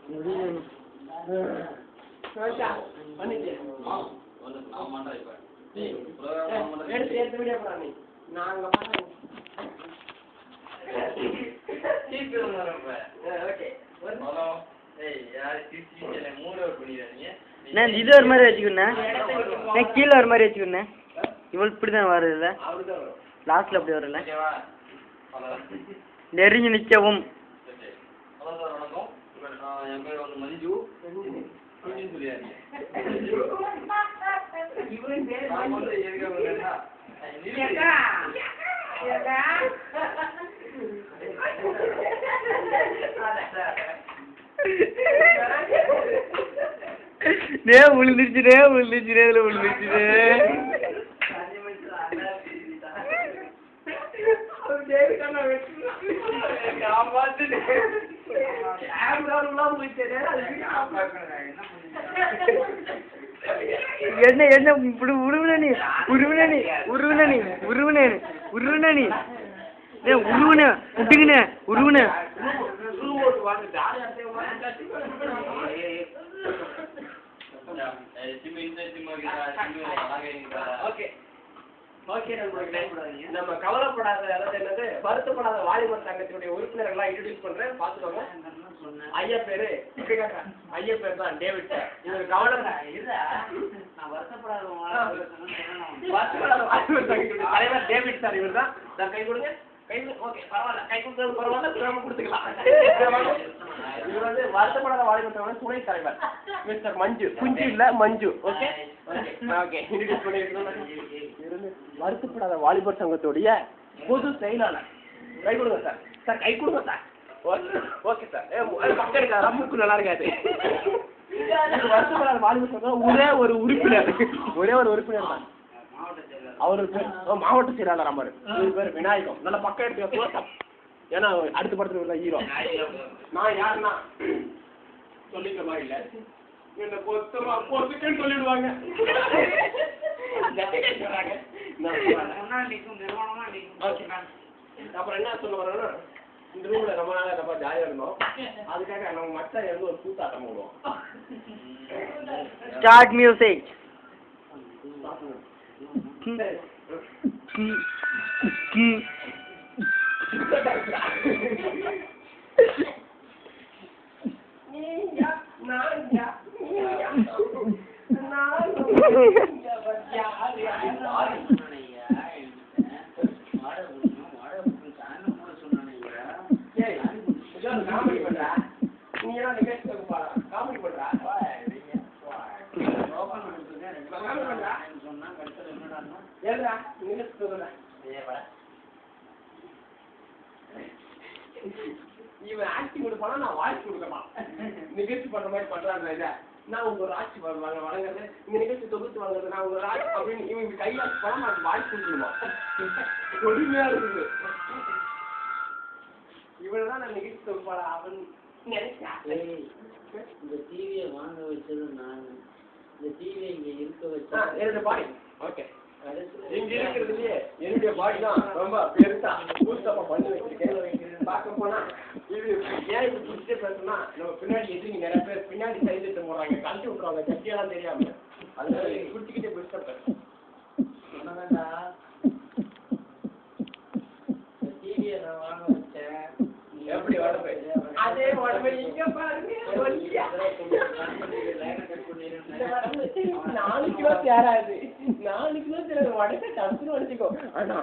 இது ஒரு மாதிரி வச்சுக்கணும், கீழே ஒரு மாதிரி வச்சுக்கணும். இவள் இப்படிதான் வருதுல்ல, லாஸ்ட்ல அப்படி வரல. நெருங்கி நிற்கவும். என் பேர் வந்து மஞ்சு. விழுந்துச்சு விழுந்துச்சு. என்ன என்ன இப்படி உருவினி உருவினி உருவினி உருவினி உருவினி உருவின விட்டுக்கின உருவின. நம்ம கவலைப்படாத அதாவது என்னது வருத்தப்படாத வாலிபர் சங்கத்தினுடைய உறுப்பினர்கள்லாம் இன்ட்ரோடியூஸ் பண்றேன், பாத்துக்கோங்க. ஐயா பேர் தான் டேவிட் சார். இவங்க வருத்தப்படாத வாலிபர் சங்கத்தினுடைய தலைவர் டேவிட் சார். இவர் தான். கை கொடுங்க. ஓகே, பரவாயில்ல, கை கொடுத்தது பரவாயில்ல, திரும்ப கொடுத்துக்கலாம். இவர் வந்து வருத்தப்படாத வாலிபர் சங்க துணை தலைவர் மிஸ்டர் மஞ்சு. குஞ்சு இல்ல மஞ்சு. ஓகே ஓகே, இன்ட்ரோடியூஸ் பண்ணிருக்கோம். வருத்தப்படாத வாலிபர் சங்கத்துடைய பொது செயலாளர். கை கொடுங்க சார். சார் கை கொடுங்க சார். Okay sir. பக்கம் இருக்கா, மூக்கு நல்லா இருக்காது. வருத்தப்படாத வாலிபர் சங்கம் ஒரே ஒரு உறுப்பினர் தான். அவரு பேர் மாவட்ட செயலாளர் அம்மாரு. இவர் பேர் விநாயகம். நல்ல பக்கம் எடுத்துக்க, ஏன்னா அடுத்த படத்துல ஹீரோ. நான் யாருன்னா சொல்லிக்கிற மாதிரி இல்ல, என்ன பொறுத்துக்கன்னு சொல்லிடுவாங்க. அப்புறம் என்ன சொல்ல வரேன்னா, இந்த ரூம்ல ரொம்ப நாளா ரொம்ப ஜாலியா இருந்தோம். அதுக்காக நம்ம மச்சா இருந்து ஒரு கூத்தாட்டம் போடுவோம். Start music. காமெடி பண்றா நீ எல்லாம் நிகழ்ச்சி பாடா காமெடி பண்றா இவன் ஆட்சி கொடுப்பானா, நான் வாய்ஸ் கொடுக்கமா நிகழ்ச்சி பண்ற மாதிரி பண்றாங்க. இதை நான் உங்க ஒரு ஆட்சி வழங்குறது, இந்த நிகழ்ச்சி தொகுத்து வாங்குறது, நான் உங்க ஆட்சி அப்படின்னு இவங்க கையாட்சி பண்ணா நான் வாய்ஸ் கொடுக்கணுமா? கொடுமையா இருக்குது. இவனதான் நான் நிகழ்ச்சி தொகுப்பாளா அவன் நினைச்சேன். இந்த டிவியை வாங்க வச்சது நான், இந்த டிவியை இங்க இருக்க வச்சா என்னோட பாடி. ஓகே, இங்க இருக்கிறதுலயே என்னுடைய பாடி தான் ரொம்ப பெருசா பூஸ்டப்பா பண்ணி வச்சிருக்கேன். பார்க்க போனா இது ஏன் இது பிடிச்சே பேசணும்னா, நம்ம பின்னாடி எதிர்க்கு நிறைய பேர் பின்னாடி சைடு போறாங்க, கழிச்சு விட்டுருவாங்க சட்டியெல்லாம் தெரியாம. அதனால குடிச்சுக்கிட்டே பிடிச்சா பேசுறேன். சொன்னதாண்டா இந்த டிவியை நான் வாங்க வச்சேன். எப்படி உடம்பு? அதே உடம்பு இங்க பாருங்க. 4 கிலோ சேராது. 4 கிலோ சேராது. உடனே டக்குனு உடச்சிக்கோ. ஆனா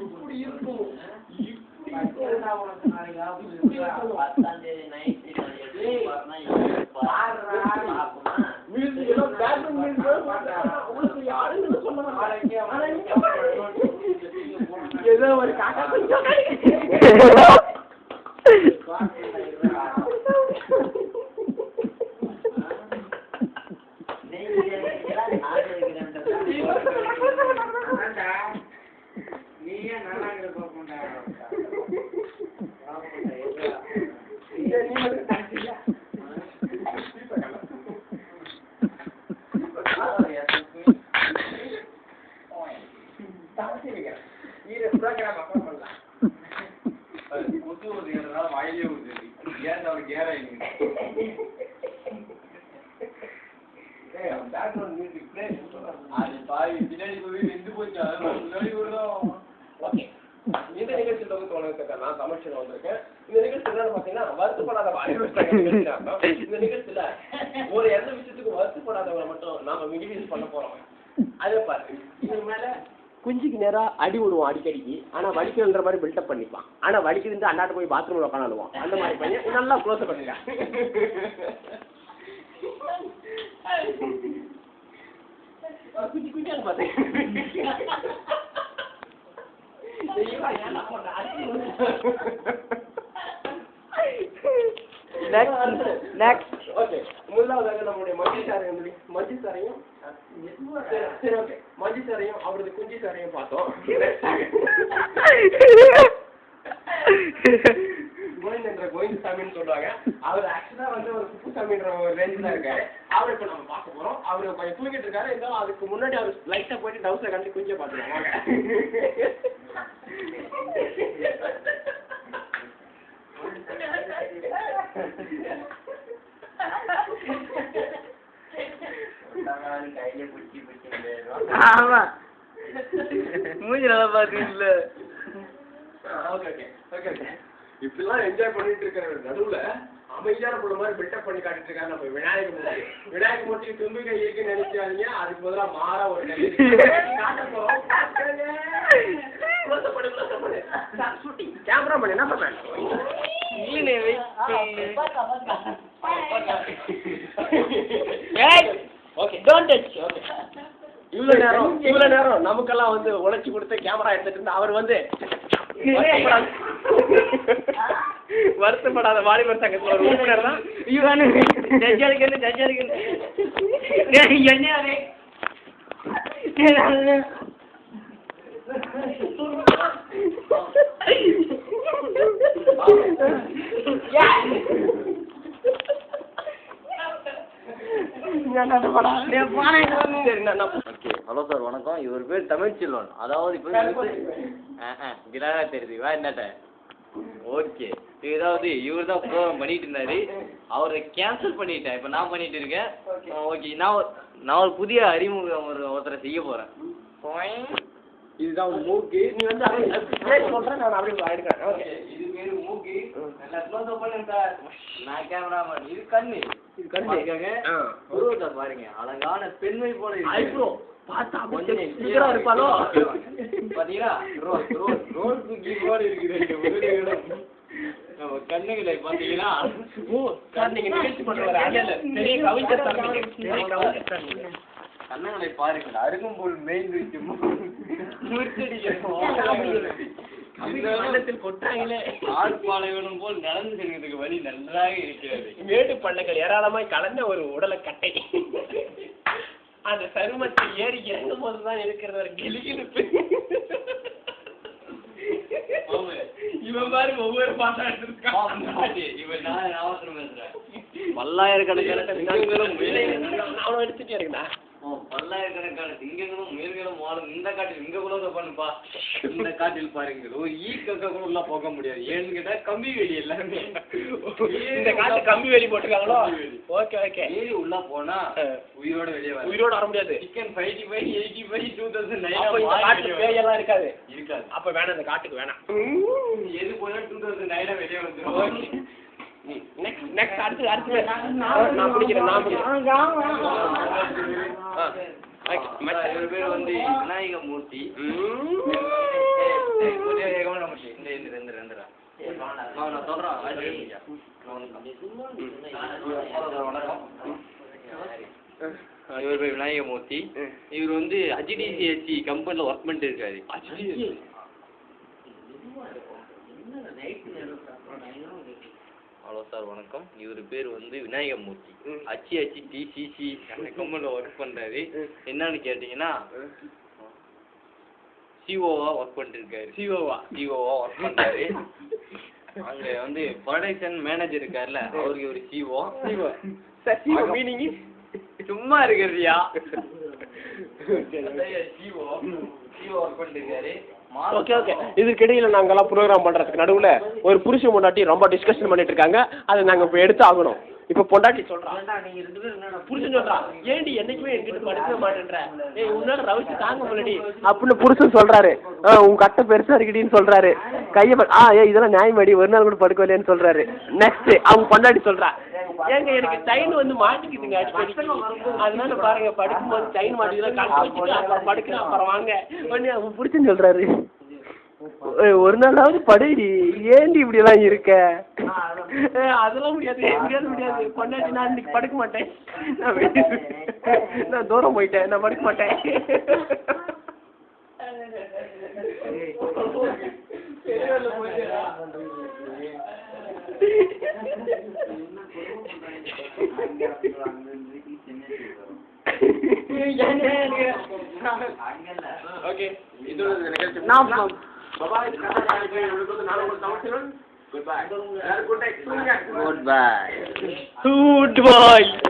இப்படி இருக்கும். ஏதோ ஒரு காக்கா நீயே நல்லா இருப்பா. வாயிலே கேஸ் அவனுக்கு கேர் ஆயிடுங்க. பேக்ரவுண்ட் மியூசிக் ப்ளே அது பாவி பின்னாடி போய் நின்று போச்சு. அதான் முன்னாடி விடுறோம். ஓகே. இந்த நிகழ்ச்சியில் வந்து தோணுறதுக்கு நான் சமைச்சு வந்திருக்கேன். இந்த நிகழ்ச்சியில் பார்த்தீங்கன்னா வருத்தப்படாத வாலிபர். இந்த நிகழ்ச்சியில ஒரு எந்த விஷயத்துக்கு வருத்தப்படாதவங்களை மட்டும் நாம மிகவீஸ் பண்ண போறோம். அதே பாரு இது மேல குஞ்சுக்கு நேரா அடி விடுவோம் அடிக்கடிக்கு. ஆனா வலிக்குன்ற மாதிரி பில்டப் பண்ணிப்பான். ஆனா வலிக்குதுன்னு அண்ணாட்ட போய் பாத்ரூம்ல உட்காந்துடுவோம். அந்த மாதிரி பண்ணி நல்லா க்ளோஸ் பண்ணுங்க. குஞ்சு குஞ்சாங்க பார்த்தேன். Next okay. முதலாவதாக நம்மளுடைய மஞ்சு சாரையும் சரி ஓகே மஞ்சு சாரையும் அவரது குஞ்சு சாரையும் பார்த்தோம். கோவிந்த் என்ற கோவிந்த் சாமின்னு சொல்லுவாங்க. அவர் ஆக்சுவலா வந்து ஒரு குப்புசாமின்ற ஒரு ரேஞ்சில் இருக்காரு. அவரை இப்போ நம்ம பார்க்க போறோம். அவரு கொஞ்சம் தூங்கிட்டு இருக்காரு. இருந்தாலும் அதுக்கு முன்னாடி அவர் லைட்டா போயிட்டு டவுசரை கண்டு குஞ்சை பார்த்துருவாங்க. ஆமா மூஞ்சி நல்லா பாத்தீங்கல்ல. Okay okay okay okay. இப்படிலாம் என்ஜாய் பண்ணிட்டு இருக்கிற நடுவுல அமைதியான பொண்ணு மாதிரி பில்டப் பண்ணி காட்டிட்டு இருக்காரு நம்ம விநாயகர் மூர்த்தி தும்பிக்கை இருக்குன்னு நினைச்சாதீங்க. அதுக்கு பதிலாக மாறா ஒரு காட்ட போறோம். கேமரா பண்ணி என்ன பண்றேன் இவ்வளவு நேரம் நமக்கெல்லாம் வந்து உழைச்சி கொடுத்து கேமரா எடுத்துட்டு இருந்தா அவர் வந்து வருத்தப்படாத வாலிபர் சங்கத்துல ஒரு உறுப்பினர் தான். ஹலோ சார் வணக்கம். இவர் பேர் தமிழ்ச்செல்வன். அதாவது இப்போ கிராக தெரியுது வா என்னட்ட ஓகே. ஏதாவது இவர் தான் ப்ரோக்ராம் பண்ணிட்டு இருந்தாரு. அவரை கேன்சல் பண்ணிட்டேன். இப்போ நான் பண்ணிட்டு இருக்கேன். ஓகே நான் ஒரு புதிய அறிமுகம் ஒருத்தரை செய்ய போறேன். இதுதான் மூக்கு. நீ வந்து சொல்றேன் நான் அப்படியே எடுக்கிறேன். ஓகே இது பேரு மூக்கு. நல்லா க்ளோஸ் அப் பண்ணுங்க சார். நான் கேமராமேன். இது கண்ணு. இது கண்டுக்காங்க. உருவத்தை பாருங்க. அழகான பெண்மை போல இருக்கு. ஐப்ரோ பார்த்தா அப்படியே இருப்பாளோ. பாத்தீங்களா ரோல் குக்கி போல இருக்குது. நம்ம கண்ணுகளை பாத்தீங்கன்னா சார் நீங்க நிகழ்ச்சி பண்றவர அல்ல பெரிய கவிஞர் சார் நீங்க. கண்ணங்களை பாருங்கள். அருகம்புல் மேய்ந்து கொட்டாங்களே ஆழ்பாலைவனம் போல் நடந்து செல்வதற்கு வழி நன்றாக இருக்கிறது. மேடு பள்ளங்கள் ஏராளமாய் கலந்த ஒரு உடலை கட்டை. அந்த சருமத்தில் ஏறி இறங்கும் போதுதான் இருக்கிறது ஒரு கிளிகிழிப்பு. இவன் பாரு ஒவ்வொரு பாட்டா எடுத்திருக்கான். இவன் நான் அவசரம் பேசுறேன். பல்லாயிரக்கணக்கான அவனும் எடுத்துட்டே இருக்குண்ணா. பல்லாயிரக்கணக்கான சிங்கங்களும் முயல்களும் வாழும் இந்த காட்டில் இங்க கூட பண்ணுப்பா. இந்த காட்டில் பாருங்கள் ஒரு கக்க கூட உள்ள போக முடியாது. ஏன்னு கேட்டா கம்பி வேலி எல்லாமே. இந்த காட்டு கம்பி வேலி போட்டுருக்காங்களோ. Okay okay. ஏறி உள்ள போனா உயிரோட வெளியே வர உயிரோட வர முடியாது. சிக்கன் 55 85 2009 அப்ப இந்த காட்டுல பேயெல்லாம் இருக்காது. இருக்காது. அப்ப வேணாம் இந்த காட்டுக்கு வேணாம். எது போனா 2009 வெளியே வந்துடும். நெக்ஸ்ட் அடுத்து நான் பிடிக்கிறேன். இவர் பேர் வந்து விநாயக மூர்த்தி. நான் சொல்றேன். இவர் பேர் விநாயகமூர்த்தி. இவர் வந்து HDCSC கம்பெனில ஒர்க் பண்ணிட்டு இருக்காரு. ஹலோ சார் வணக்கம். இவர் பேர் வந்து விநாயகமூர்த்தி. HDCSC அந்த கம்பெனில ஒர்க் பண்றாரு. என்னன்னு கேட்டீங்கன்னா சிஓவா ஒர்க் பண்ணிட்டு இருக்காரு. சிஓவா ஒர்க் பண்றாரு. அங்க வந்து ப்ரொடக்ஷன் மேனேஜர் இருக்காருல்ல அவருக்கு ஒரு சிஓ. மீனிங் சும்மா இருக்கிறியா? சிஓ ஒர்க் பண்ணிட்டு இருக்காரு. Okay okay. இதுக்கிடையில் நாங்கெல்லாம் ப்ரோக்ராம் பண்ணுறதுக்கு நடுவில் ஒரு புருஷன் பொண்டாட்டி ரொம்ப டிஸ்கஷன் பண்ணிட்டு இருக்காங்க. அதை நாங்கள் இப்போ எடுத்து ஆகணும். இப்போ பொண்டாட்டி சொல்கிறான், புருஷன் சொல்கிறான், ஏண்டி என்னைக்குமே என்கிட்ட படுக்க மாட்டேன்ற, ஏய் உன்னால ரவிச்சு தாங்க முடியலடி அப்படின்னு புருஷன் சொல்கிறாரு. உங்க கட்டை பெருசாக இருக்குடின்னு சொல்கிறாரு. கையை இதெல்லாம் நியாயமாடி, ஒரு நாள் கூட படுக்க இல்லைன்னு சொல்கிறாரு. நெக்ஸ்ட் அவங்க பொண்டாட்டி சொல்கிறா, ஏங்க எனக்கு செயின் வந்து மாட்டிக்குதுங்க அடிக்கடி, அதனால பாருங்க படுக்கும்போது செயின் மாட்டிக்குதான் கணக்கு வச்சுட்டு அப்புறம் படுக்கிறேன் அப்புறம் வாங்க உடனே அவன் புடிச்சுன்னு சொல்றாரு, ஒரு நாளாவது படுடி, ஏண்டி இப்படி எல்லாம் இருக்க? அதெல்லாம் முடியாது முடியாது முடியாது பொண்டாட்டி, நான் இன்னைக்கு படுக்க மாட்டேன், நான் தூரம் போயிட்டேன், நான் படுக்க மாட்டேன். ஓகே, இதோட நிகழ்ச்சி Goodbye. Goodbye.